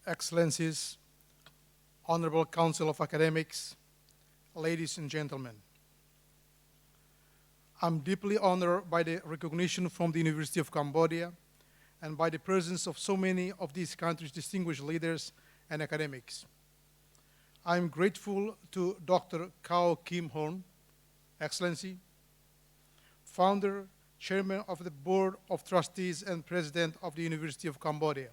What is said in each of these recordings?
Excellencies, Honorable Council of Academics, ladies and gentlemen. I'm deeply honored by the recognition from the University of Cambodia and by the presence of so many of these countries' distinguished leaders and academics. I'm grateful to Dr. Kao Kim Horn, Excellency, founder, chairman of the Board of Trustees and president of the University of Cambodia,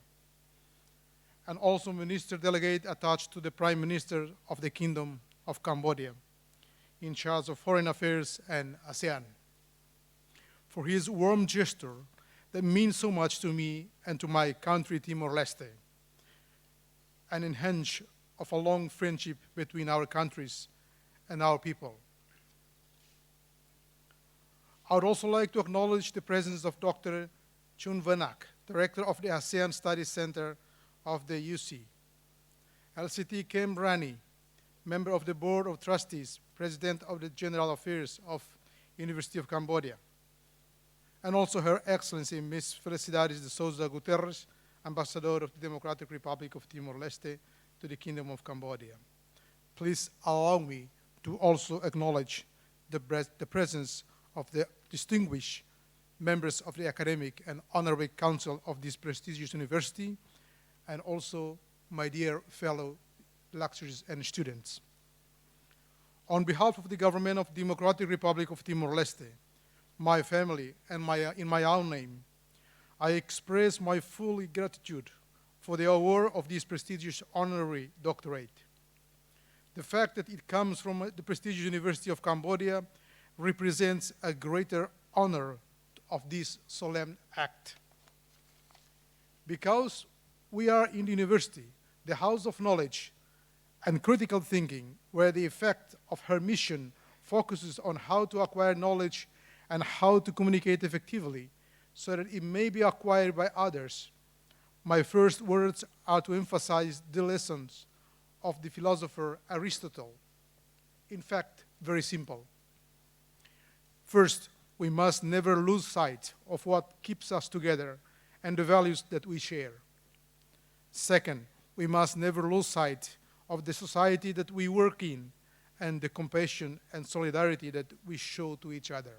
and also Minister Delegate attached to the Prime Minister of the Kingdom of Cambodia, in charge of Foreign Affairs and ASEAN, for his warm gesture that means so much to me and to my country, Timor-Leste, an enhance of a long friendship between our countries and our people. I would also like to acknowledge the presence of Dr. Chun Vanak, Director of the ASEAN Studies Center of the UC, LCT Kem Rani, member of the Board of Trustees, President of the General Affairs of University of Cambodia, and also Her Excellency Ms. Felicidades de Souza Guterres, Ambassador of the Democratic Republic of Timor-Leste to the Kingdom of Cambodia. Please allow me to also acknowledge the presence of the distinguished members of the Academic and Honorary Council of this prestigious university, and also my dear fellow lecturers and students. On behalf of the government of the Democratic Republic of Timor-Leste, my family, and in my own name, I express my full gratitude for the award of this prestigious honorary doctorate. The fact that it comes from the prestigious University of Cambodia represents a greater honor of this solemn act. Because we are in the university, the house of knowledge and critical thinking, where the effect of her mission focuses on how to acquire knowledge and how to communicate effectively so that it may be acquired by others. My first words are to emphasize the lessons of the philosopher Aristotle. In fact, very simple. First, we must never lose sight of what keeps us together and the values that we share. Second, we must never lose sight of the society that we work in and the compassion and solidarity that we show to each other.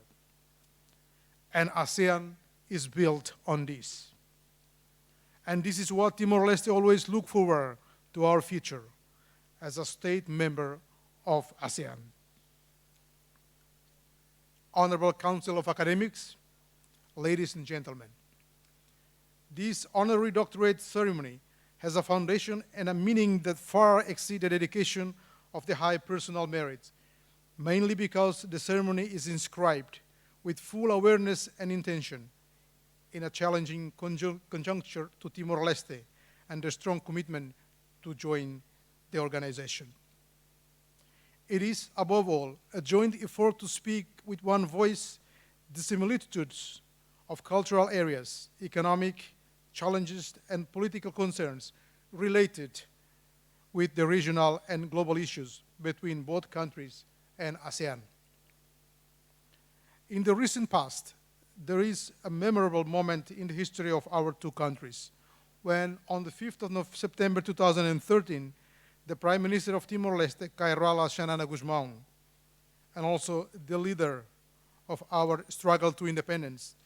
And ASEAN is built on this. And this is what Timor-Leste always look forward to our future as a state member of ASEAN. Honorable Council of Academics, ladies and gentlemen, this honorary doctorate ceremony has a foundation and a meaning that far exceed the dedication of the high personal merits, mainly because the ceremony is inscribed with full awareness and intention in a challenging conjuncture to Timor-Leste and their strong commitment to join the organization. It is, above all, a joint effort to speak with one voice the similitudes of cultural areas, economic challenges, and political concerns related with the regional and global issues between both countries and ASEAN. In the recent past, there is a memorable moment in the history of our two countries when, on the 5th of September 2013, the Prime Minister of Timor-Leste, Kairala Xanana Guzmão, and also the leader of our struggle to independence,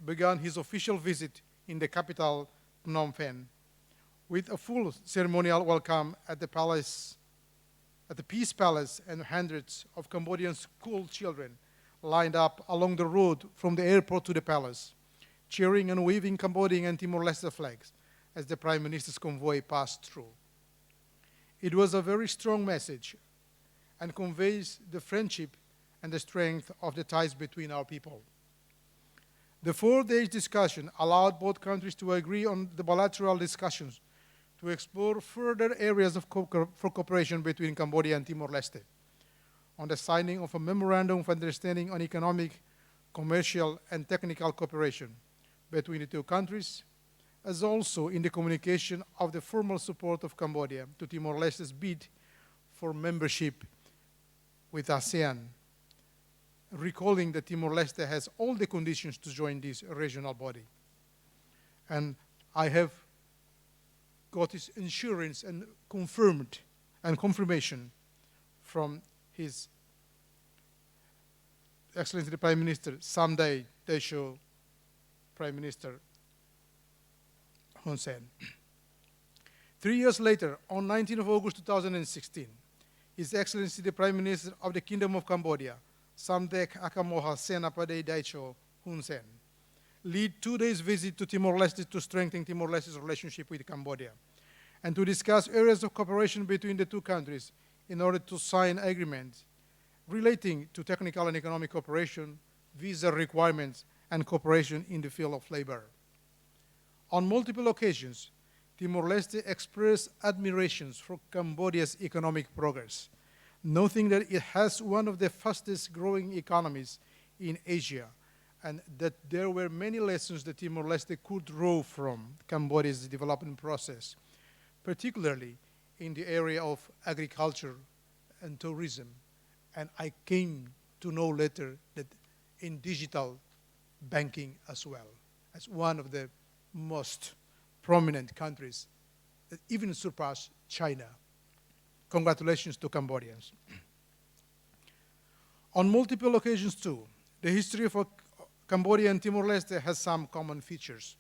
began his official visit in the capital, Phnom Penh, with a full ceremonial welcome at the palace, at the Peace Palace, and hundreds of Cambodian school children lined up along the road from the airport to the palace, cheering and waving Cambodian and Timor-Leste flags as the Prime Minister's convoy passed through. It was a very strong message and conveys the friendship and the strength of the ties between our people. The 4-day discussion allowed both countries to agree on the bilateral discussions to explore further areas for cooperation between Cambodia and Timor-Leste, on the signing of a memorandum of understanding on economic, commercial, and technical cooperation between the two countries, as also in the communication of the formal support of Cambodia to Timor-Leste's bid for membership with ASEAN, recalling that Timor-Leste has all the conditions to join this regional body. And I have got his insurance and confirmation from His Excellency the Prime Minister, Samdech Techo Prime Minister Hun Sen. 3 years later, on 19th of August 2016, His Excellency the Prime Minister of the Kingdom of Cambodia, Samdech Akamoha Senapade Daicho Hun Sen, lead 2 days visit to Timor-Leste to strengthen Timor-Leste's relationship with Cambodia and to discuss areas of cooperation between the two countries in order to sign agreements relating to technical and economic cooperation, visa requirements, and cooperation in the field of labor. On multiple occasions, Timor-Leste expressed admirations for Cambodia's economic progress, noting that it has one of the fastest growing economies in Asia, and that there were many lessons that Timor-Leste could draw from Cambodia's development process, particularly in the area of agriculture and tourism. And I came to know later that in digital banking as well, as one of the most prominent countries that even surpassed China. Congratulations to Cambodians. On multiple occasions too, the history of Cambodia and Timor-Leste has some common features,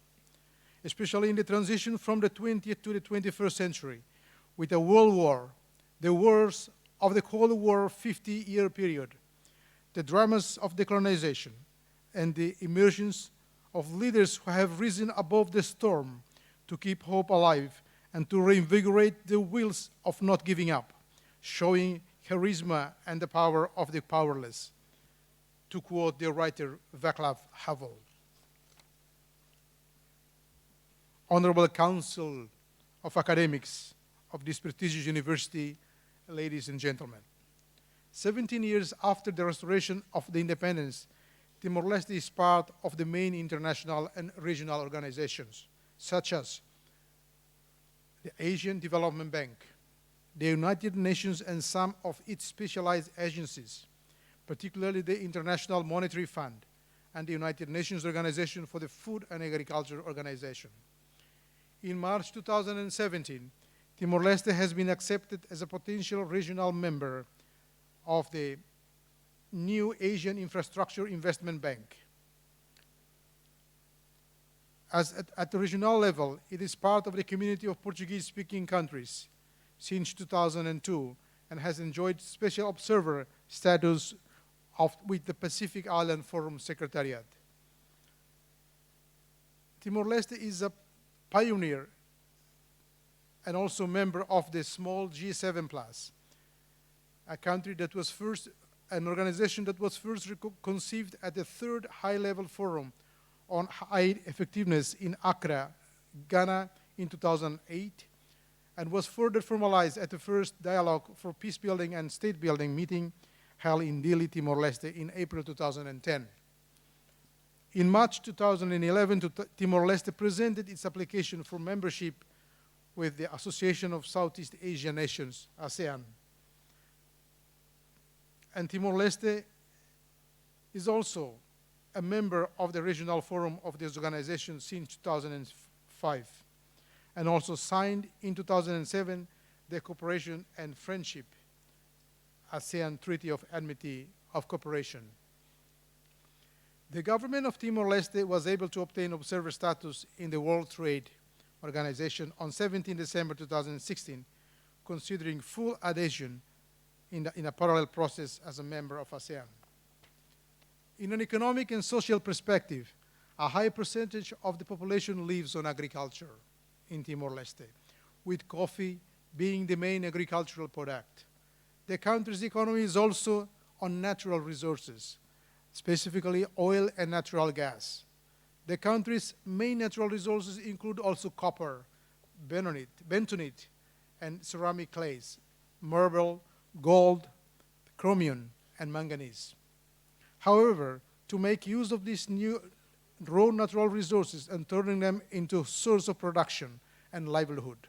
especially in the transition from the 20th to the 21st century, with a world war, the wars of the Cold War 50-year period, the dramas of decolonization, and the emergence of leaders who have risen above the storm to keep hope alive and to reinvigorate the wheels of not giving up, showing charisma and the power of the powerless, to quote the writer Václav Havel. Honorable Council of Academics of this prestigious university, ladies and gentlemen. 17 years after the restoration of the independence, Timor-Leste is part of the main international and regional organizations, such as the Asian Development Bank, the United Nations and some of its specialized agencies, particularly the International Monetary Fund and the United Nations Organization for the Food and Agriculture Organization. In March 2017, Timor-Leste has been accepted as a potential regional member of the new Asian Infrastructure Investment Bank. At the regional level, it is part of the community of Portuguese-speaking countries since 2002 and has enjoyed special observer status with the Pacific Island Forum Secretariat. Timor-Leste is a pioneer and also member of the small G7+, a country that was first, an organization that was first conceived at the third high-level forum on high effectiveness in Accra, Ghana in 2008, and was further formalized at the first Dialogue for Peace Building and State Building meeting held in Dili, Timor-Leste in April 2010. In March 2011, Timor-Leste presented its application for membership with the Association of Southeast Asian Nations, Asean. And Timor-Leste is also a member of the regional forum of this organization since 2005, and also signed in 2007 the Cooperation and Friendship ASEAN Treaty of Amity of Cooperation. The government of Timor-Leste was able to obtain observer status in the World Trade Organization on 17 December 2016, considering full adhesion in a parallel process as a member of ASEAN. In an economic and social perspective, a high percentage of the population lives on agriculture in Timor-Leste, with coffee being the main agricultural product. The country's economy is also on natural resources, specifically oil and natural gas. The country's main natural resources include also copper, bentonite, and ceramic clays, marble, gold, chromium, and manganese. However, to make use of these new raw natural resources and turning them into a source of production and livelihood,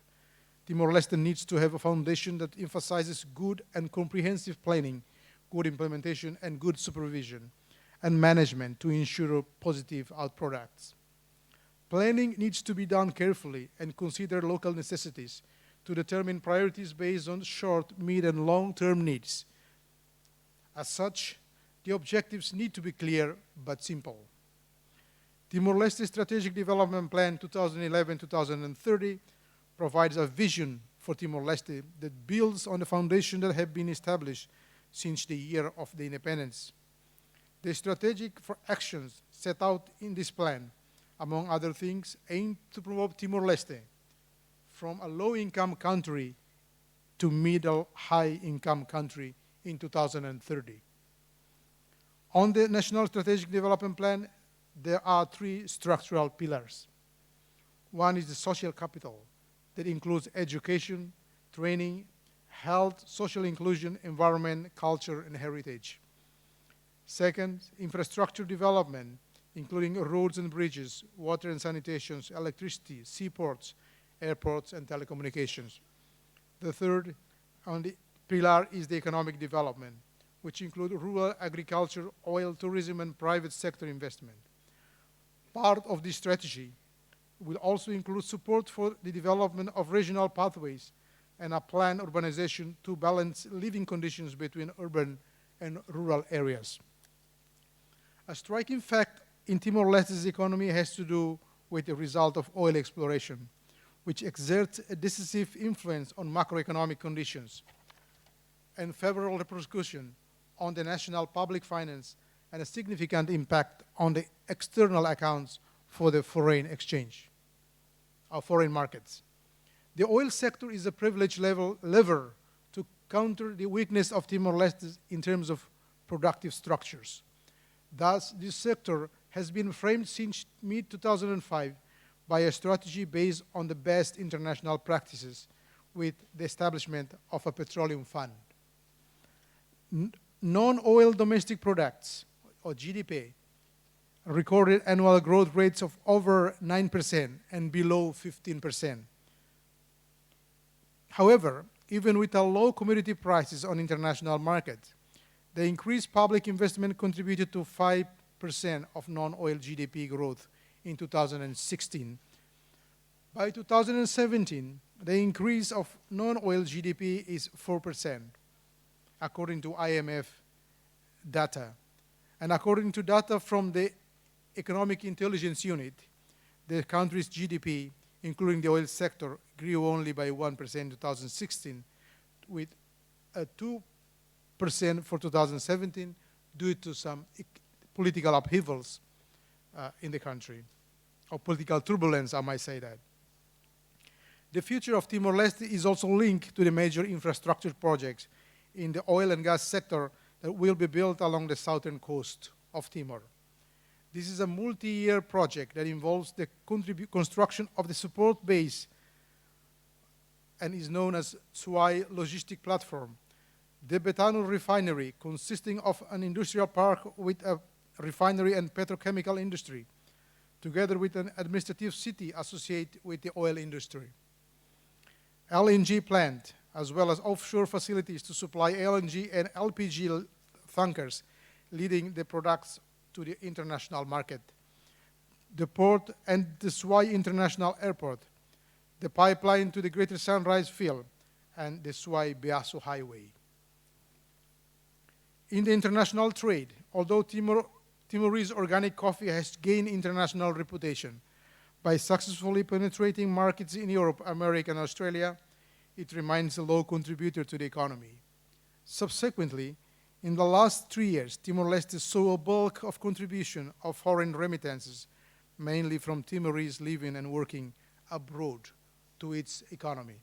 Timor-Leste needs to have a foundation that emphasizes good and comprehensive planning, good implementation, and good supervision and management to ensure positive outproducts. Planning needs to be done carefully and consider local necessities to determine priorities based on short, mid, and long-term needs. As such, the objectives need to be clear but simple. Timor-Leste Strategic Development Plan 2011-2030 provides a vision for Timor-Leste that builds on the foundation that have been established since the year of the independence. The strategic actions set out in this plan, among other things, aim to promote Timor-Leste from a low-income country to middle-high-income country in 2030. On the National Strategic Development Plan, there are three structural pillars. One is the social capital that includes education, training, health, social inclusion, environment, culture, and heritage. Second, infrastructure development, including roads and bridges, water and sanitation, electricity, seaports, airports, and telecommunications. The third on the pillar is the economic development, which include rural agriculture, oil, tourism, and private sector investment. Part of this strategy will also include support for the development of regional pathways and a planned urbanization to balance living conditions between urban and rural areas. A striking fact in Timor-Leste's economy has to do with the result of oil exploration, which exerts a decisive influence on macroeconomic conditions and favorable repercussion on the national public finance and a significant impact on the external accounts for the foreign exchange, or foreign markets. The oil sector is a privileged lever to counter the weakness of Timor-Leste in terms of productive structures. Thus, this sector has been framed since mid-2005 by a strategy based on the best international practices with the establishment of a petroleum fund. Non-oil domestic products, or GDP, recorded annual growth rates of over 9% and below 15%. However, even with a low commodity prices on international markets, the increased public investment contributed to 5% of non-oil GDP growth in 2016. By 2017, the increase of non-oil GDP is 4%, according to IMF data. And according to data from the Economic Intelligence Unit, the country's GDP, including the oil sector, grew only by 1% in 2016, with a 2% for 2017 due to some political upheavals in the country, or political turbulence, I might say that. The future of Timor-Leste is also linked to the major infrastructure projects in the oil and gas sector that will be built along the southern coast of Timor. This is a multi-year project that involves the construction of the support base and is known as Suai Logistic Platform. The Betano refinery, consisting of an industrial park with a refinery and petrochemical industry, together with an administrative city associated with the oil industry. LNG plant, as well as offshore facilities to supply LNG and LPG tankers, leading the products to the international market. The port and the Suai International Airport, the pipeline to the Greater Sunrise Field, and the Suai-Biaso Highway. In the international trade, although Timorese organic coffee has gained international reputation by successfully penetrating markets in Europe, America, and Australia, it remains a low contributor to the economy. Subsequently, in the last 3 years, Timor-Leste saw a bulk of contribution of foreign remittances, mainly from Timorese living and working abroad, to its economy.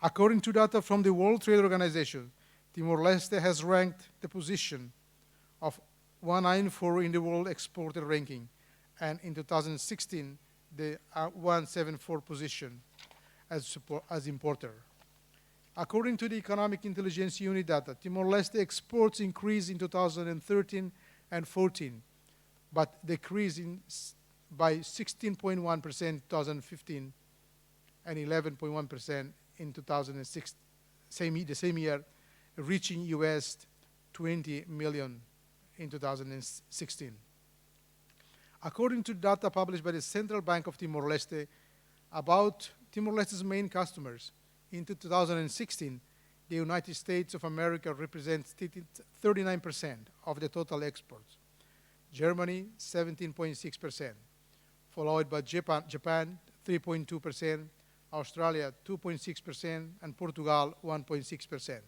According to data from the World Trade Organization, Timor-Leste has ranked the position of 194 in the world exporter ranking, and in 2016, the 174 position as importer. According to the Economic Intelligence Unit data, Timor-Leste exports increased in 2013 and 14, but decreased by 16.1% in 2015 and 11.1% in 2006, the same year, reaching US $20 million in 2016. According to data published by the Central Bank of Timor-Leste about Timor-Leste's main customers, in 2016, the United States of America represents 39% of the total exports, Germany 17.6%, followed by Japan 3.2%, Australia 2.6%, and Portugal 1.6%.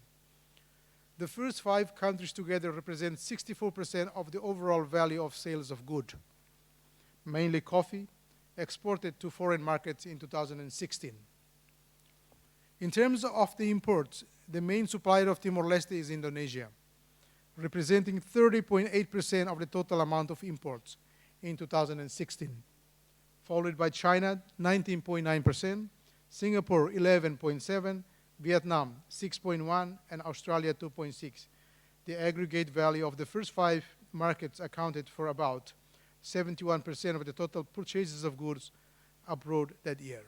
The first 5 countries together represent 64% of the overall value of sales of goods, mainly coffee, exported to foreign markets in 2016. In terms of the imports, the main supplier of Timor-Leste is Indonesia, representing 30.8% of the total amount of imports in 2016, followed by China, 19.9%, Singapore, 11.7%, Vietnam, 6.1%, and Australia, 2.6%. The aggregate value of the first 5 markets accounted for about 71% of the total purchases of goods abroad that year.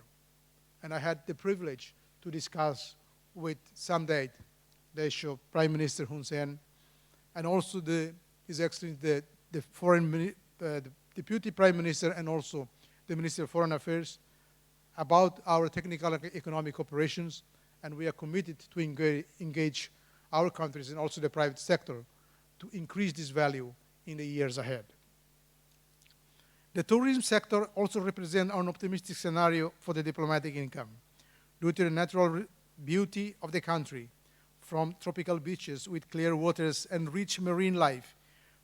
And I had the privilege to discuss with Samdech, the Prime Minister Hun Sen, and also His Excellency, the Deputy Prime Minister, and also the Minister of Foreign Affairs, about our technical and economic operations, and we are committed to engage our countries and also the private sector to increase this value in the years ahead. The tourism sector also represents an optimistic scenario for the diplomatic income due to the natural beauty of the country, from tropical beaches with clear waters and rich marine life,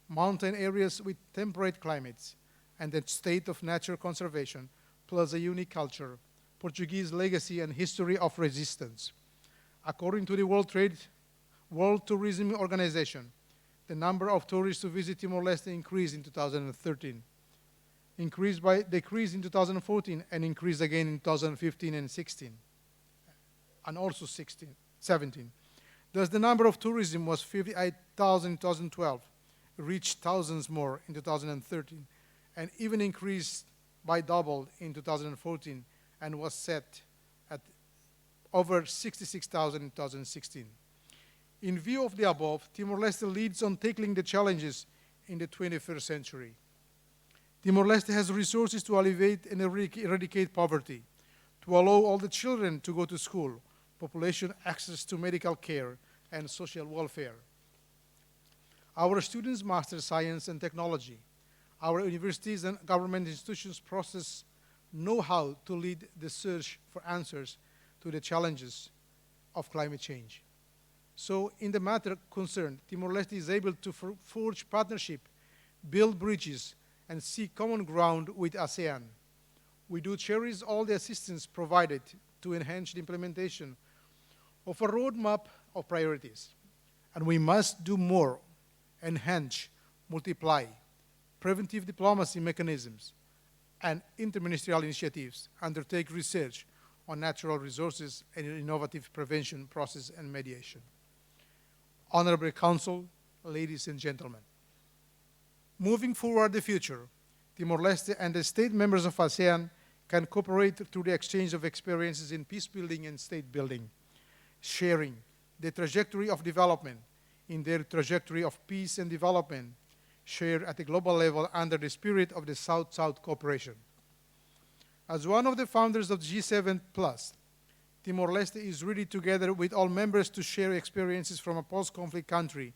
mountain areas with temperate climates, and the state of nature conservation, plus a unique culture, Portuguese legacy, and history of resistance. According to the World Tourism Organization, the number of tourists who visit Timor-Leste increased in 2013, decreased in 2014, and increased again in 2015 and 16, and also 17. Thus, the number of tourism was 58,000 in 2012, reached thousands more in 2013, and even increased by double in 2014, and was set at over 66,000 in 2016. In view of the above, Timor-Leste leads on tackling the challenges in the 21st century. Timor-Leste has resources to alleviate and eradicate poverty, to allow all the children to go to school, population access to medical care, and social welfare. Our students master science and technology. Our universities and government institutions possess know-how to lead the search for answers to the challenges of climate change. So in the matter concerned, Timor-Leste is able to forge partnership, build bridges, and seek common ground with ASEAN. We do cherish all the assistance provided to enhance the implementation of a roadmap of priorities. And we must do more, enhance, multiply preventive diplomacy mechanisms and interministerial initiatives, undertake research on natural resources and innovative prevention process and mediation. Honorable Council, ladies and gentlemen, moving forward the future, Timor-Leste and the state members of ASEAN can cooperate through the exchange of experiences in peace building and state building, sharing the trajectory of development in their trajectory of peace and development, shared at the global level under the spirit of the South-South cooperation. As one of the founders of G7+, Timor-Leste is ready together with all members to share experiences from a post-conflict country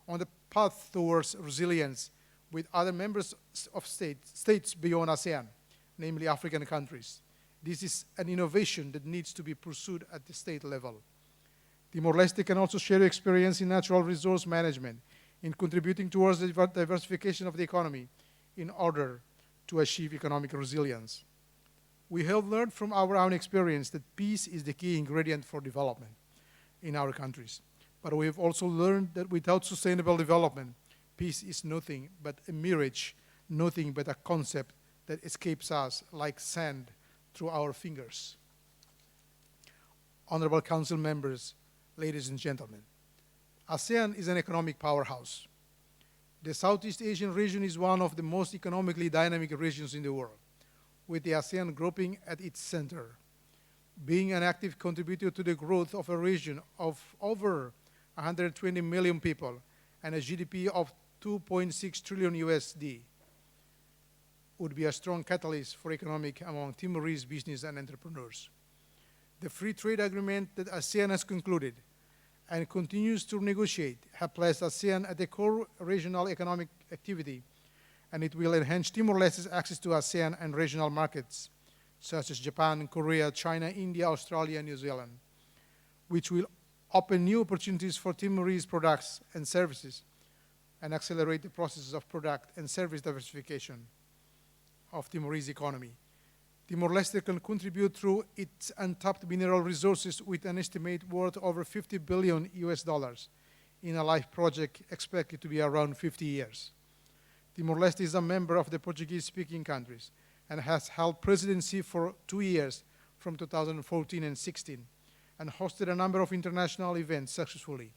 on the path towards resilience with other members of states beyond ASEAN, namely African countries. This is an innovation that needs to be pursued at the state level. Timor-Leste can also share experience in natural resource management, in contributing towards the diversification of the economy in order to achieve economic resilience. We have learned from our own experience that peace is the key ingredient for development in our countries. But we have also learned that without sustainable development, peace is nothing but a mirage, nothing but a concept that escapes us like sand through our fingers. Honorable Council members, ladies and gentlemen, ASEAN is an economic powerhouse. The Southeast Asian region is one of the most economically dynamic regions in the world, with the ASEAN grouping at its center, being an active contributor to the growth of a region of over 120 million people and a GDP of 2.6 trillion USD. would be a strong catalyst for economic among Timorese business and entrepreneurs. The free trade agreement that ASEAN has concluded and continues to negotiate have placed ASEAN at the core regional economic activity, and it will enhance Timor-Leste's access to ASEAN and regional markets, such as Japan, Korea, China, India, Australia, and New Zealand, which will open new opportunities for Timorese products and services and accelerate the processes of product and service diversification of Timorese economy. Timor-Leste can contribute through its untapped mineral resources with an estimate worth over 50 billion US dollars in a life project expected to be around 50 years. Timor-Leste is a member of the Portuguese-speaking countries and has held presidency for 2 years from 2014 and 16 and hosted a number of international events successfully.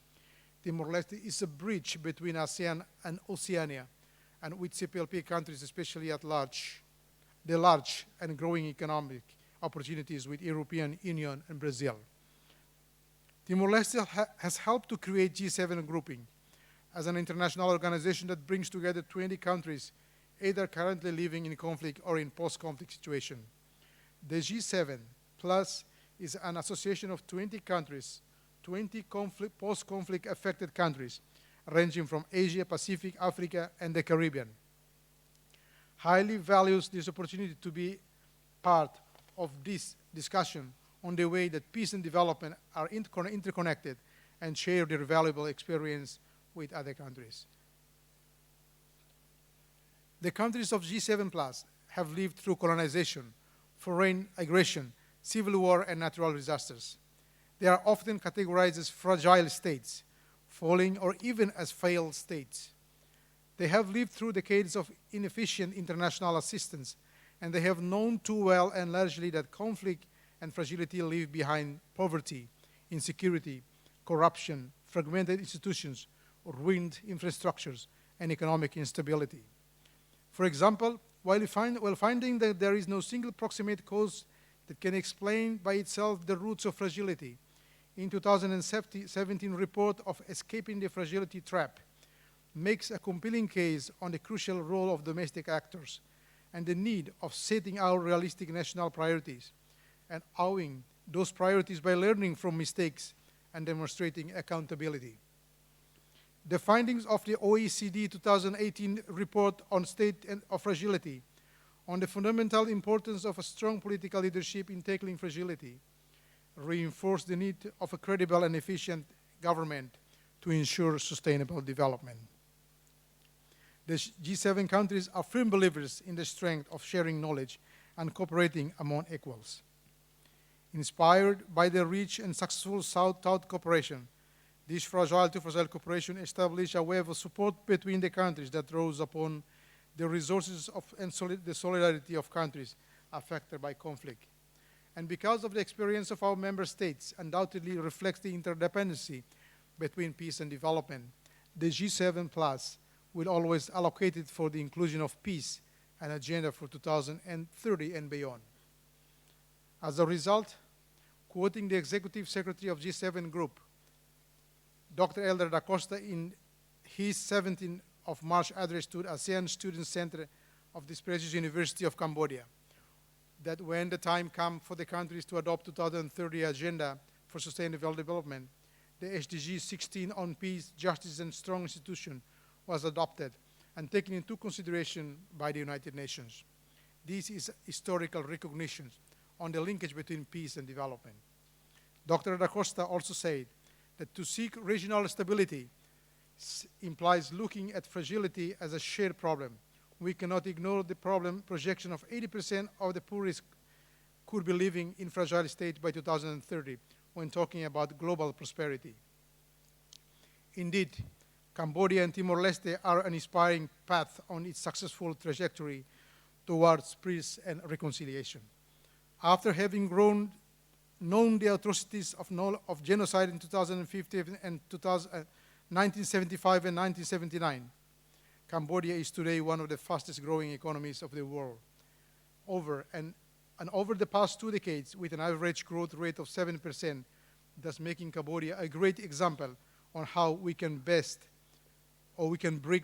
Timor-Leste is a bridge between ASEAN and Oceania and with CPLP countries, especially at large, the large and growing economic opportunities with European Union and Brazil. Timor-Leste has helped to create G7 grouping as an international organization that brings together 20 countries either currently living in conflict or in post-conflict situation. The G7 Plus is an association of 20 countries, 20 post-conflict affected countries, ranging from Asia, Pacific, Africa, and the Caribbean. Highly values this opportunity to be part of this discussion on the way that peace and development are interconnected and share their valuable experience with other countries. The countries of G7 Plus have lived through colonization, foreign aggression, civil war, and natural disasters. They are often categorized as fragile states, falling or even as failed states. They have lived through decades of inefficient international assistance, and they have known too well and largely that conflict and fragility leave behind poverty, insecurity, corruption, fragmented institutions, ruined infrastructures, and economic instability. For example, while finding that there is no single proximate cause that can explain by itself the roots of fragility, in 2017 report of Escaping the Fragility Trap makes a compelling case on the crucial role of domestic actors and the need of setting out realistic national priorities and owning those priorities by learning from mistakes and demonstrating accountability. The findings of the OECD 2018 report on state of fragility, on the fundamental importance of a strong political leadership in tackling fragility, reinforce the need of a credible and efficient government to ensure sustainable development. The G7 countries are firm believers in the strength of sharing knowledge and cooperating among equals. Inspired by the rich and successful South-South cooperation, this fragile-to-fragile cooperation established a web of support between the countries that draws upon the resources and the solidarity of countries affected by conflict. And because of the experience of our member states, undoubtedly reflects the interdependency between peace and development, the G7 Plus will always allocate it for the inclusion of peace and agenda for 2030 and beyond. As a result, quoting the Executive Secretary of G7 Group, Dr. Elder da Costa, in his 17th of March address to the ASEAN Student Center of this prestigious University of Cambodia, that when the time comes for the countries to adopt 2030 Agenda for Sustainable Development, the SDG 16 on peace, justice, and strong institutions was adopted and taken into consideration by the United Nations. This is historical recognition on the linkage between peace and development. Dr. da Costa also said that to seek regional stability implies looking at fragility as a shared problem. We cannot ignore the problem projection of 80% of the poorest could be living in fragile state by 2030 when talking about global prosperity. Indeed, Cambodia and Timor-Leste are an inspiring path on its successful trajectory towards peace and reconciliation. After having known the atrocities of genocide in 2015 and 1975 and 1979, Cambodia is today one of the fastest growing economies of the world. Over the past 2 decades, with an average growth rate of 7%, thus making Cambodia a great example on how we can break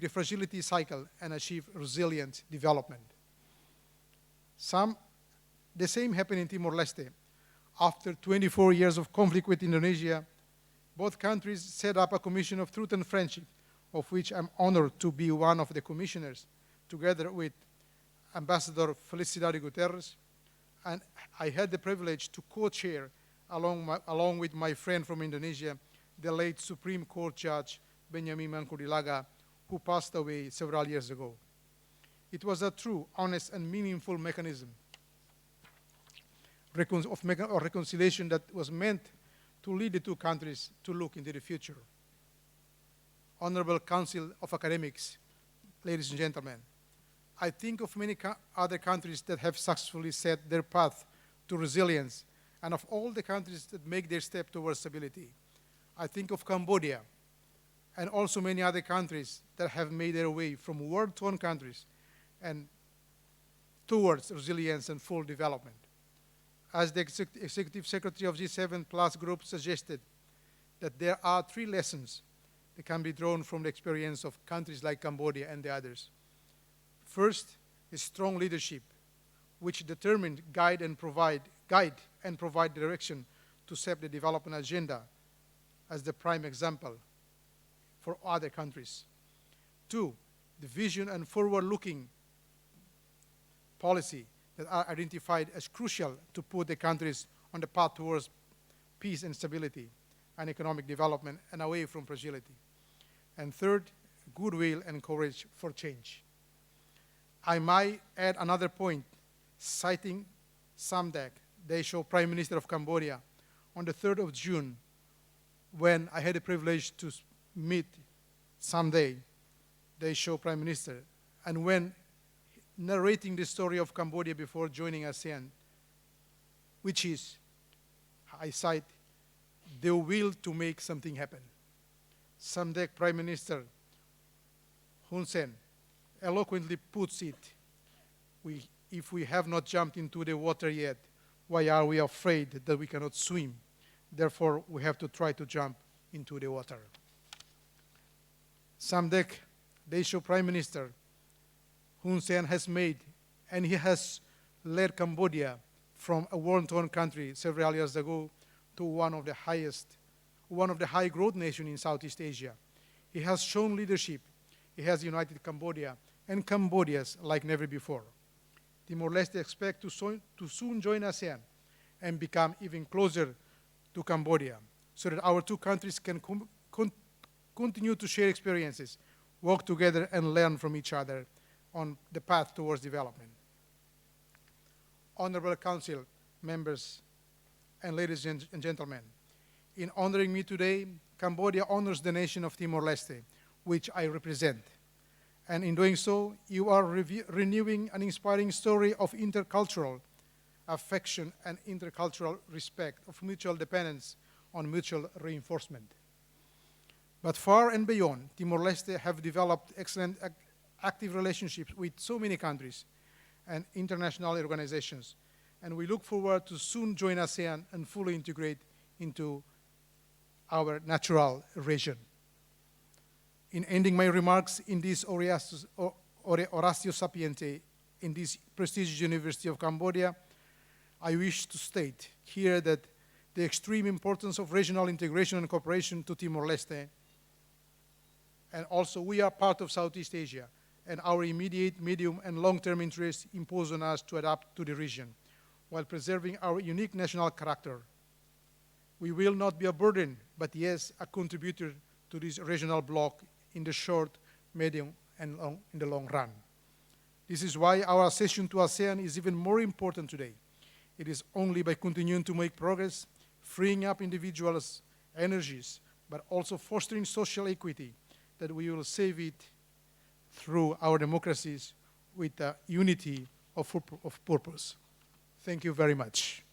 the fragility cycle and achieve resilient development. The same happened in Timor-Leste. After 24 years of conflict with Indonesia, both countries set up a commission of truth and friendship, of which I'm honored to be one of the commissioners, together with Ambassador Felicidade Guterres, and I had the privilege to co-chair, along with my friend from Indonesia, the late Supreme Court Judge Benjamin Mangkudilaga, who passed away several years ago. It was a true, honest, and meaningful mechanism of reconciliation that was meant to lead the two countries to look into the future. Honorable Council of Academics, ladies and gentlemen, I think of many other countries that have successfully set their path to resilience, and of all the countries that make their step towards stability. I think of Cambodia, and also many other countries that have made their way from war-torn countries and towards resilience and full development. As the Executive Secretary of G7 Plus Group suggested, that there are 3 lessons that can be drawn from the experience of countries like Cambodia and the others. First is strong leadership, which determined guide and provide direction to set the development agenda as the prime example for other countries. 2, the vision and forward-looking policy that are identified as crucial to put the countries on the path towards peace and stability and economic development and away from fragility. And 3rd, goodwill and courage for change. I might add another point, citing Samdech, Desho, Prime Minister of Cambodia, on the 3rd of June, when I had the privilege to meet Samdech, Desho, Prime Minister, and when narrating the story of Cambodia before joining ASEAN, which is, I cite, the will to make something happen. Samdech Prime Minister Hun Sen eloquently puts it, if we have not jumped into the water yet, why are we afraid that we cannot swim? Therefore, we have to try to jump into the water. Samdech Desho Prime Minister Hun Sen has made, and he has led Cambodia from a war-torn country several years ago to one of the high-growth nations in Southeast Asia. He has shown leadership. He has united Cambodia and Cambodians like never before. Timor-Leste expects to soon join ASEAN and become even closer to Cambodia, so that our two countries can continue to share experiences, work together, and learn from each other on the path towards development. Honorable Council members and ladies and gentlemen, in honoring me today, Cambodia honors the nation of Timor-Leste, which I represent. And in doing so, you are renewing an inspiring story of intercultural affection and intercultural respect, of mutual dependence on mutual reinforcement. But far and beyond, Timor-Leste have developed excellent active relationships with so many countries and international organizations, and we look forward to soon join ASEAN and fully integrate into our natural region. In ending my remarks in this Oratio Sapiente, in this prestigious University of Cambodia, I wish to state here that the extreme importance of regional integration and cooperation to Timor-Leste, and also we are part of Southeast Asia, and our immediate, medium, and long-term interests impose on us to adapt to the region, while preserving our unique national character. We will not be a burden, but yes, a contributor to this regional bloc in the short, medium, and in the long run. This is why our accession to ASEAN is even more important today. It is only by continuing to make progress, freeing up individuals' energies, but also fostering social equity, that we will save it through our democracies with a unity of purpose. Thank you very much.